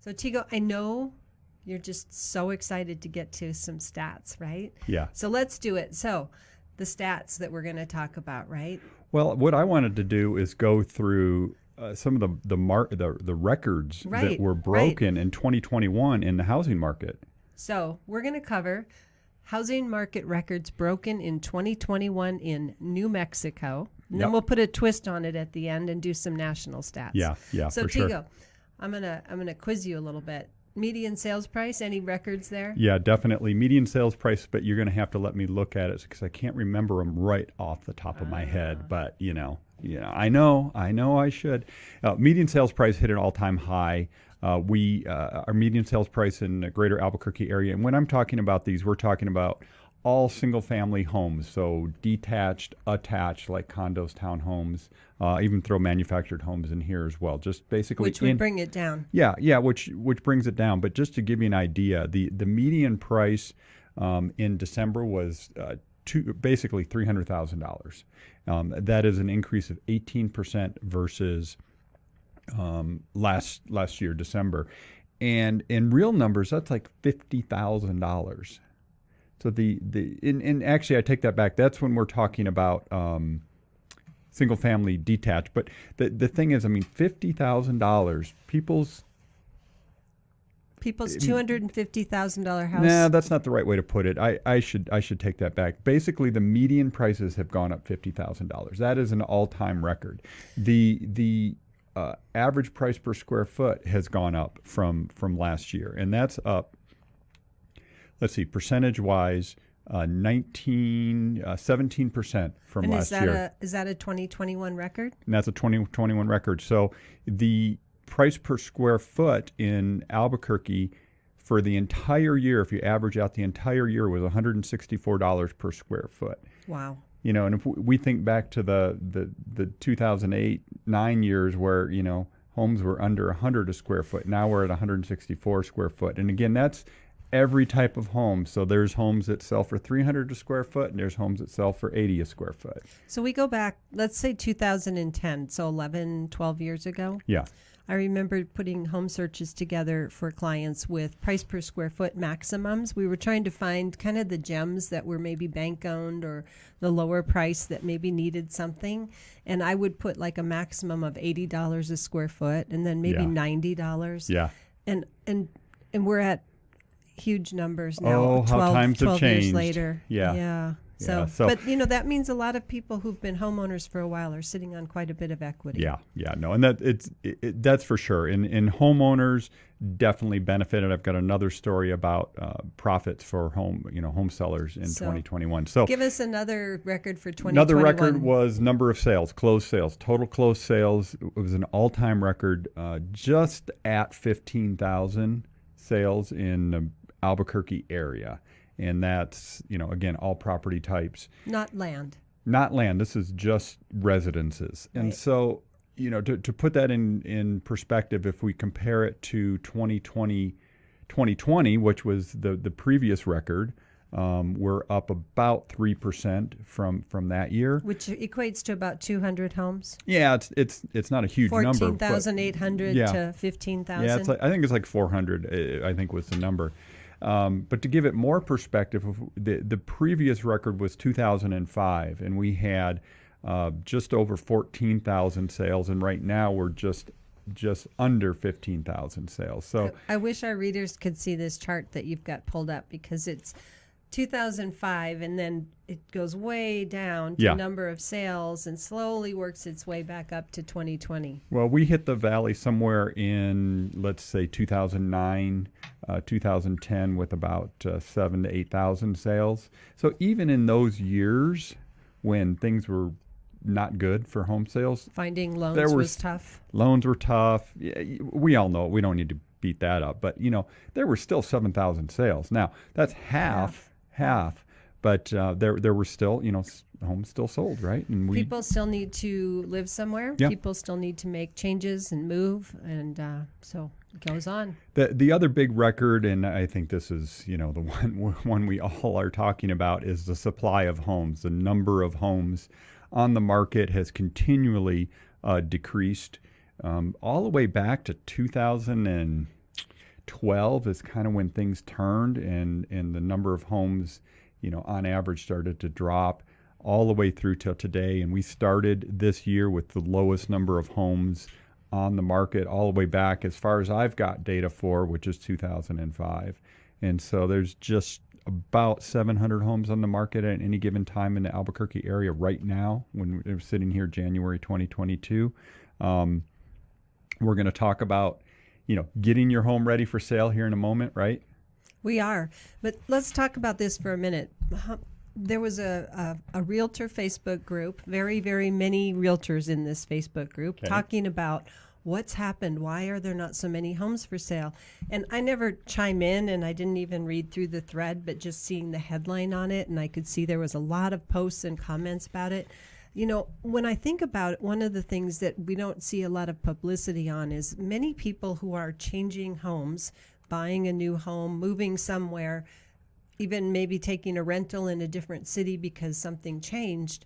So Tego, I know you're just so excited to get to some stats, right? Yeah. So let's do it. So the stats that we're going to talk about, right? Well, what I wanted to do is go through some of the records that were broken in 2021 in the housing market. So we're going to cover housing market records broken in 2021 in New Mexico. And then we'll put a twist on it at the end and do some national stats. Yeah, so for Tego, sure. I'm gonna quiz you a little bit. Median sales price, any records there? Yeah, definitely. Median sales price, but you're going to have to let me look at it because I can't remember them right off the top of my head. But, I know I should. Median sales price hit an all-time high. Our median sales price in the greater Albuquerque area, and when I'm talking about these, we're talking about all single-family homes, so detached, attached, like condos, townhomes, even throw manufactured homes in here as well. Just basically, which would bring it down. Yeah, which brings it down. But just to give you an idea, the median price in December was basically $300,000. That is an increase of 18% versus last year, December, and in real numbers, that's like $50,000. So and actually I take that back. That's when we're talking about single family detached. But the thing is, I mean, $50,000, people's $250,000 house. Nah, that's not the right way to put it. I should take that back. Basically, the median prices have gone up $50,000. That is an all-time record. The average price per square foot has gone up from last year, and that's up. Let's see, percentage-wise, 17% from last year. Is that a 2021 record? And that's a 2021 record. So the price per square foot in Albuquerque for the entire year, if you average out the entire year, was $164 per square foot. Wow. And if we think back to the 2008-9 years where, homes were under 100 a square foot, now we're at 164 square foot. And again, that's every type of home. So there's homes that sell for 300 a square foot, and there's homes that sell for 80 a square foot. So we go back, let's say 2010, so 11, 12 years ago. Yeah. I remember putting home searches together for clients with price per square foot maximums. We were trying to find kind of the gems that were maybe bank owned or the lower price that maybe needed something. And I would put like a maximum of $80 a square foot and then maybe $90. Yeah. And we're at huge numbers now. Oh, how times have 12 changed. years later. Yeah. Yeah. So, but that means a lot of people who've been homeowners for a while are sitting on quite a bit of equity. Yeah, no, and that's for sure. And homeowners definitely benefited. I've got another story about profits for home sellers in 2021. So give us another record for 2021. Another record was number of sales, closed sales, total closed sales. It was an all-time record, just at 15,000 sales in the Albuquerque area. And that's, again, all property types. Not land. This is just residences. Right. And so, to put that in perspective, if we compare it to 2020, which was the previous record, we're up about 3% from that year. Which equates to about 200 homes. Yeah, it's not a huge number. 14,800 to 15,000. Yeah, I think it's like 400, I think was the number. But to give it more perspective, the previous record was 2005, and we had just over 14,000 sales, and right now we're just under 15,000 sales. So I wish our readers could see this chart that you've got pulled up, because it's 2005, and then it goes way down to number of sales and slowly works its way back up to 2020. Well, we hit the valley somewhere in, let's say, 2009, 2010 with about 7,000 to 8,000 sales. So even in those years when things were not good for home sales, finding loans was tough. Loans were tough. We all know it. We don't need to beat that up. But, there were still 7,000 sales. Now, that's half. But there were still, homes still sold, right? And people still need to live somewhere. Yeah. People still need to make changes and move, and so it goes on. The other big record, and I think this is, the one we all are talking about, is the supply of homes. The number of homes on the market has continually decreased all the way back to 2000 and 12 is kind of when things turned, and the number of homes, on average started to drop all the way through till today. And we started this year with the lowest number of homes on the market all the way back as far as I've got data for, which is 2005. And so there's just about 700 homes on the market at any given time in the Albuquerque area right now when we're sitting here January 2022. We're going to talk about, getting your home ready for sale here in a moment, right? We are. But let's talk about this for a minute. There was a realtor Facebook group, very, very many realtors in this Facebook group, talking about what's happened. Why are there not so many homes for sale? And I never chime in, and I didn't even read through the thread, but just seeing the headline on it, and I could see there was a lot of posts and comments about it. When I think about it, one of the things that we don't see a lot of publicity on is many people who are changing homes, buying a new home, moving somewhere, even maybe taking a rental in a different city because something changed.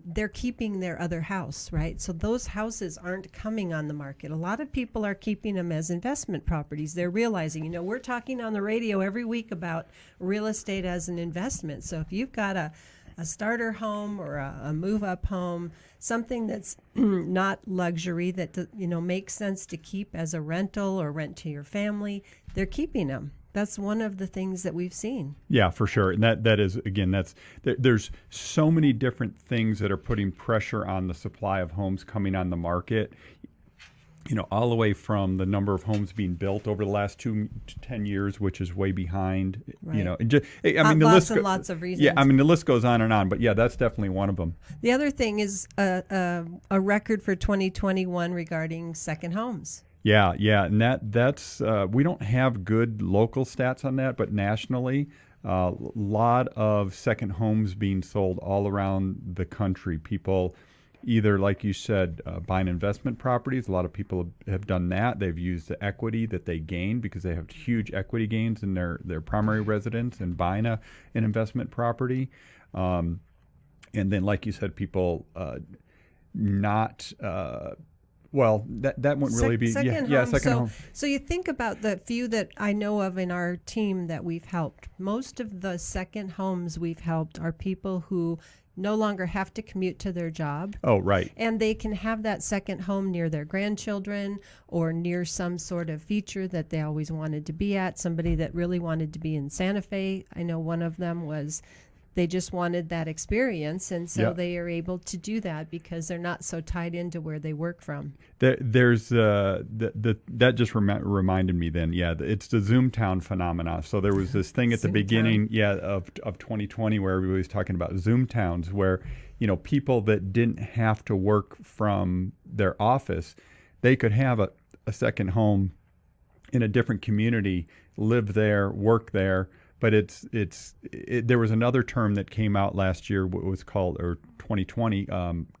They're keeping their other house, right? So those houses aren't coming on the market. A lot of people are keeping them as investment properties. They're realizing, we're talking on the radio every week about real estate as an investment. So if you've got a starter home or a move-up home, something that's not luxury, that makes sense to keep as a rental or rent to your family, they're keeping them. That's one of the things that we've seen. Yeah, for sure. And that is, again, there's so many different things that are putting pressure on the supply of homes coming on the market. All the way from the number of homes being built over the last 2 to 10 years, which is way behind. Right. Lots of reasons. Yeah, the list goes on and on, but yeah, that's definitely one of them. The other thing is a record for 2021 regarding second homes. Yeah, and that's we don't have good local stats on that, but nationally, a lot of second homes being sold all around the country. People either, like you said, buying investment properties. A lot of people have done that. They've used the equity that they gain because they have huge equity gains in their primary residence and buying an investment property. And then, like you said, people not... that wouldn't really be... Second home. So you think about the few that I know of in our team that we've helped. Most of the second homes we've helped are people who no longer have to commute to their job. Oh, right. And they can have that second home near their grandchildren or near some sort of feature that they always wanted to be at. Somebody that really wanted to be in Santa Fe. I know one of them was... They just wanted that experience, and so they are able to do that because they're not so tied into where they work from. There's that just reminded me then. Yeah, it's the Zoomtown phenomena. So there was this thing at the beginning, of 2020 where everybody was talking about Zoomtowns, where people that didn't have to work from their office, they could have a second home in a different community, live there, work there. But there was another term that came out last year, what was called, or 2020,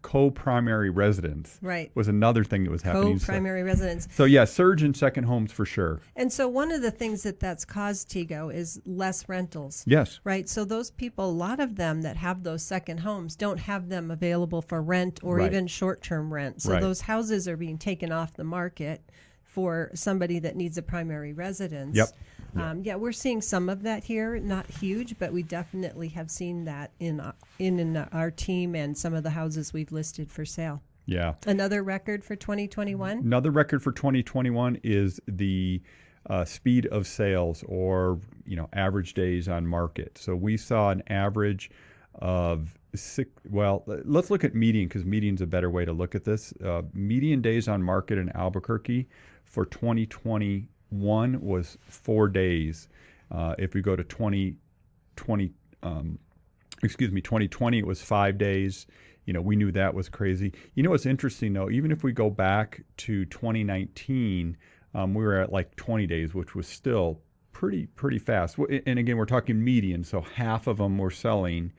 co-primary residence. Right. Was another thing that was happening. Co-primary residence. So yeah, surge in second homes for sure. And so one of the things that's caused, Tego, is less rentals. Yes. Right. So those people, a lot of them that have those second homes don't have them available for rent or even short-term rent. So those houses are being taken off the market for somebody that needs a primary residence. Yep. We're seeing some of that here, not huge, but we definitely have seen that in our team and some of the houses we've listed for sale. Yeah. Another record for 2021? Another record for 2021 is the speed of sales, or average days on market. So we saw an average of let's look at median, because median's a better way to look at this. Median days on market in Albuquerque for 2021 was 4 days. If we go to 2020, it was 5 days. We knew that was crazy. What's interesting though, even if we go back to 2019, we were at like 20 days, which was still pretty fast. And again, we're talking median, so half of them were selling,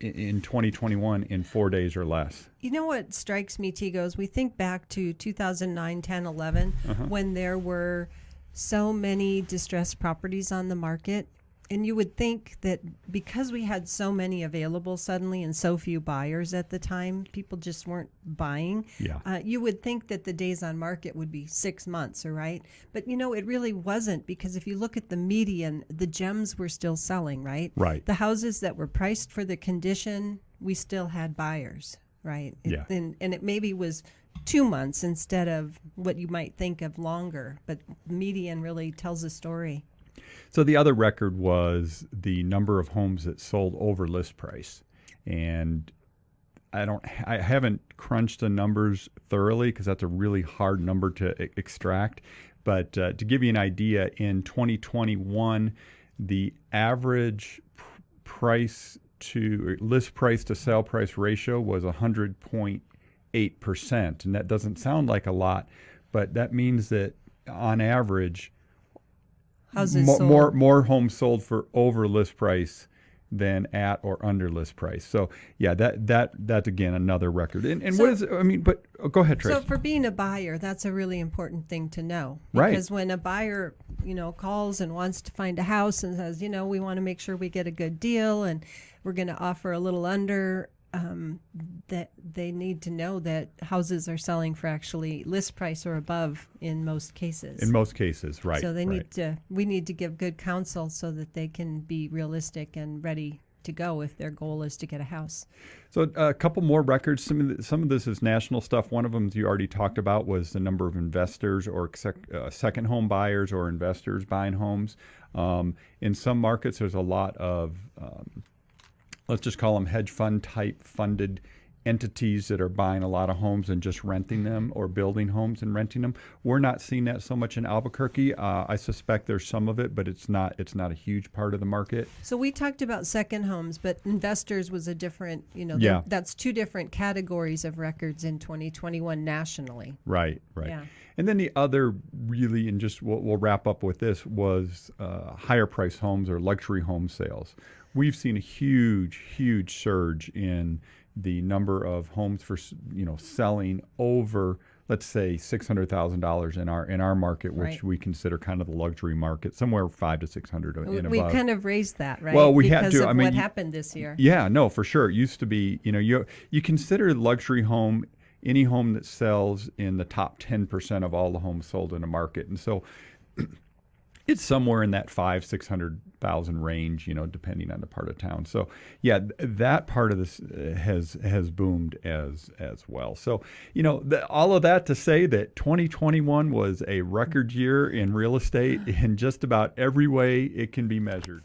in 2021 in 4 days or less. What strikes me, Tego, is we think back to 2009, 10, 11, when there were so many distressed properties on the market, And you would think that because we had so many available suddenly and so few buyers at the time, people just weren't buying. Yeah. You would think that the days on market would be 6 months, all right? But, it really wasn't, because if you look at the median, the gems were still selling, right? Right. The houses that were priced for the condition, we still had buyers, right? Yeah. And it maybe was 2 months instead of what you might think of longer, but median really tells a story. So the other record was the number of homes that sold over list price. And I haven't crunched the numbers thoroughly because that's a really hard number to extract. But to give you an idea, in 2021, the average price to list price to sale price ratio was 100.8%. And that doesn't sound like a lot, but that means that on average, more homes sold for over list price than at or under list price. So yeah, that's again another record. And So- what is it? I mean, but go ahead, Tracy. So for being a buyer, that's a really important thing to know. Right. Because when a buyer, calls and wants to find a house and says, we want to make sure we get a good deal and we're going to offer a little under, that they need to know that houses are selling for actually list price or above in most cases. In most cases, right. So right. we need to give good counsel so that they can be realistic and ready to go if their goal is to get a house. So a couple more records. Some of this is national stuff. One of them you already talked about was the number of investors or second home buyers or investors buying homes. In some markets, there's a lot of let's just call them hedge fund type funded entities that are buying a lot of homes and just renting them, or building homes and renting them. We're not seeing that so much in Albuquerque. I suspect there's some of it, but it's not a huge part of the market. So we talked about second homes, but investors was a different, Yeah. that's two different categories of records in 2021 nationally. Right. Yeah. And then the other really, and just we'll wrap up with this, was higher price homes or luxury home sales. We've seen a huge surge in the number of homes for selling over, let's say, $600,000 in our market, which Right. we consider kind of the luxury market, somewhere 500 to 600 and We above. kind of raised that, right? Well, we because had to. of I mean, what happened this year. Yeah, no, for sure. It used to be, you consider luxury home any home that sells in the top 10% of all the homes sold in a market, and so it's somewhere in that 600,000 range, depending on the part of town. So yeah, that part of this has boomed as well. So all of that to say that 2021 was a record year in real estate in just about every way it can be measured.